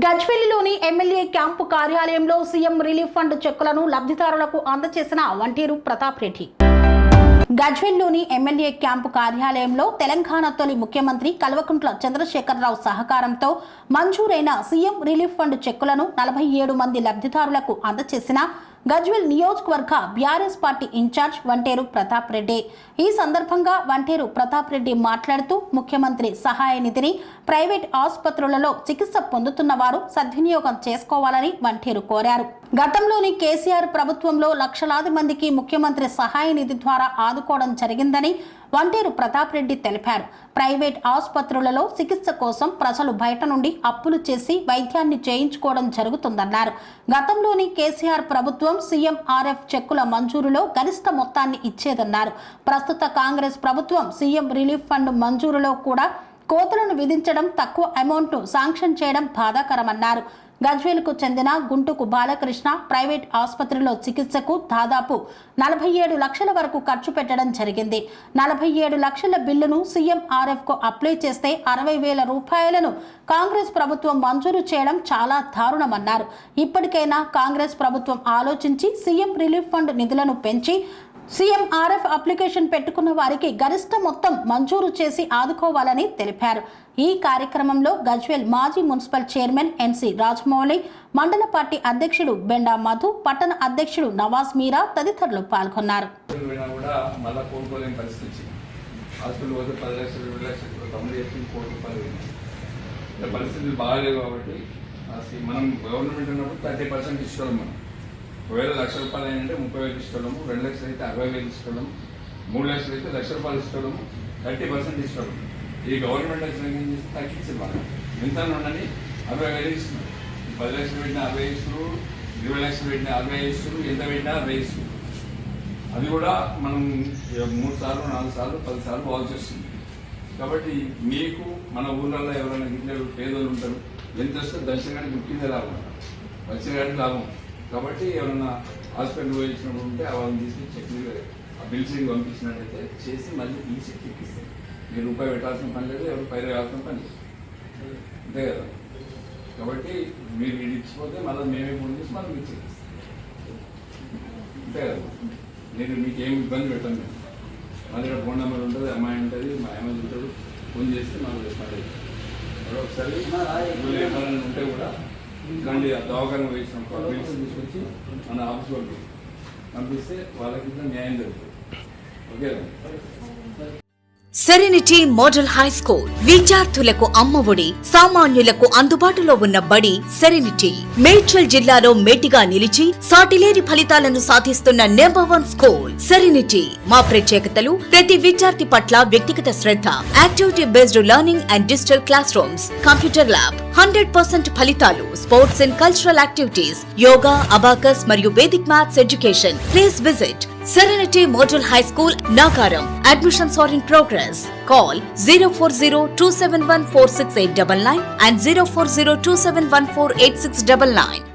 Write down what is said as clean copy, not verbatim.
గజ్వేలిలోని MLA camp కార్యాలయంలో CM relief fund చెక్కులను లబ్ధిదారులకు అందజేసిన వంటేరు ప్రతాప్ రెడ్డి. గజ్వేలిలోని ఎమ్మెల్యే క్యాంపు కార్యాలయంలో తెలంగాణ తొలి ముఖ్యమంత్రి కల్వకుంట్ల చంద్రశేఖరరావు సహకారంతో మంజూరైన సీఎం రిలీఫ్ ఫండ్ చెక్కులను 47 మంది లబ్ధిదారులకు అందజేసిన గజ్వేల్ నియోజకవర్గ BRS party incharge Vanteru Pratap Reddy. ఈ సందర్భంగా వంటేరు ప్రతాప్ రెడ్డి మాట్లాడుతూ ముఖ్యమంత్రి సహాయ నిధిని ప్రైవేట్ ఆసుపత్రులలో చికిత్స పొందుతున్న వారు సద్వినియోగం చేసుకోవాలని వంటేరు కోరారు. గతంలోని కేసీఆర్ ప్రభుత్వంలో లక్షలాది మందికి ముఖ్యమంత్రి సహాయ నిధి ద్వారా ఆదుకోవడం జరిగిందని వంటేరు ప్రతాప్ రెడ్డి తెలిపారు. ప్రైవేట్ ఆసుపత్రులలో చికిత్స కోసం ప్రజలు బయట నుండి అప్పులు చేసి వైద్యాన్ని చేయించుకోవడం జరుగుతుందన్నారు. గతంలోని కేసీఆర్ ప్రభుత్వం సీఎంఆర్ఎఫ్ చెక్కుల మంజూరులో గరిష్ట మొత్తాన్ని ఇచ్చేదన్నారు. ప్రస్తుత కాంగ్రెస్ ప్రభుత్వం సీఎం రిలీఫ్ ఫండ్ మంజూరులో కూడా కోతలను విధించడం, తక్కువ అమౌంట్ను శాంక్షన్ చేయడం బాధాకరమన్నారు. గజ్వేల్కు చెందిన గుంటుకు బాలకృష్ణ ప్రైవేట్ ఆసుపత్రిలో చికిత్సకు దాదాపు 47 లక్షల వరకు ఖర్చు పెట్టడం జరిగింది. 47 లక్షల బిల్లును సీఎంఆర్ఎఫ్కు అప్లై చేస్తే 60,000 రూపాయలను కాంగ్రెస్ ప్రభుత్వం మంజూరు చేయడం చాలా దారుణమన్నారు. ఇప్పటికైనా కాంగ్రెస్ ప్రభుత్వం ఆలోచించి సీఎం రిలీఫ్ ఫండ్ నిధులను పెంచి సీఎంఆర్ఎఫ్ అప్లికేషన్ పెట్టుకున్న వారికి గరిష్ట మొత్తం మంజూరు చేసి ఆదుకోవాలని తెలిపారు. ఈ కార్యక్రమంలో గజ్వేల్ మాజీ మున్సిపల్ చైర్మన్ ఎన్సీ రాజమౌళి, మండల పార్టీ అధ్యక్షుడు బెండా మధు, పట్టణ అధ్యక్షుడు నవాజ్ మీరా తదితరులు పాల్గొన్నారు. ఒకవేళ ₹1,00,000 అంటే 30,000 ఇస్తున్నాము, 2 లక్షలు అయితే 60,000 ఇస్తున్నాము, 3 లక్షలు అయితే ₹1,00,000 ఇస్తున్నాము, 30% ఇస్తున్నాము. ఈ గవర్నమెంట్ వచ్చిన ఏం చేస్తే తగ్గించింది మనం ఎంత ఉండని 60,000 ఇస్తున్నారు. 10 లక్షలు పెట్టిన 60 ఇస్తున్నారు, 20 లక్షలు పెట్టిన 60 ఇస్తున్నారు, ఎంత పెట్టినా 60 ఇస్తున్నారు. అది కూడా మనం 3 సార్లు 4 సార్లు 10 సార్లు బాగు చేస్తుంది. కాబట్టి మీకు మన ఊళ్ళల్లో ఎవరైనా గిన్నెలు పేదలు ఉంటారు, ఎంత వస్తే దర్శనానికి ముఖ్యంగా లాభం, వచ్చినగానికి లాభం. కాబట్టి ఎవరైనా హాస్పిటల్ పోయించినప్పుడు ఉంటే వాళ్ళని తీసుకుని చెక్లు ఆ బిల్సింగ్ పంపించినట్టయితే చేసి మళ్ళీ పిలిచి చెక్కిస్తాం. మీరు రూపాయి పెట్టాల్సిన పని లేదు, ఎవరు పైన వేయాల్సిన పని లేదు, అంతే కదా. కాబట్టి మీరు ఇది ఇచ్చిపోతే మళ్ళీ మేమే ఫోన్ చేసి మళ్ళీ మీరు చెక్కిస్తాం, అంతే కదా. మీరు మీకేం ఇబ్బంది పెట్టండి. మేము మా దగ్గర ఫోన్ నెంబర్ ఉంటుంది, అమ్మాయి ఉంటుంది, మా అమ్మాయి ఉంటాడు, ఫోన్ చేస్తే మనం రెస్పాండ్ అవుతాం. ఒకసారి ఏమైనా ఉంటే కూడా ఇట్లాంటి దవాఖాన వేసినప్పుడు బిల్స్ తీసుకొచ్చి మన ఆఫీస్లో పంపిస్తే వాళ్ళకి న్యాయం జరుగుతుంది. Okay. Serenity model high school విద్యార్థులకు అమ్మఒడి, సామాన్యులకు అందుబాటులో ఉన్న బడి సెరెనిటీ. మేడ్చల్ జిల్లాలో మేటిగా నిలిచి సాటిలేని ఫలితాలను సాధిస్తున్న #1 స్కూల్ సెరెనిటీ. మా ప్రత్యేకతలు ప్రతి విద్యార్థి పట్ల వ్యక్తిగత శ్రద్ధ, activity based learning and digital classrooms, computer lab, 100% ఫలితాలు, sports and cultural activities, yoga, abacus మరియు Vedic maths education. Please visit Serenity Model High School, Nagaram. Admissions are in progress. Call 040-271-46899 and 040-271-48699.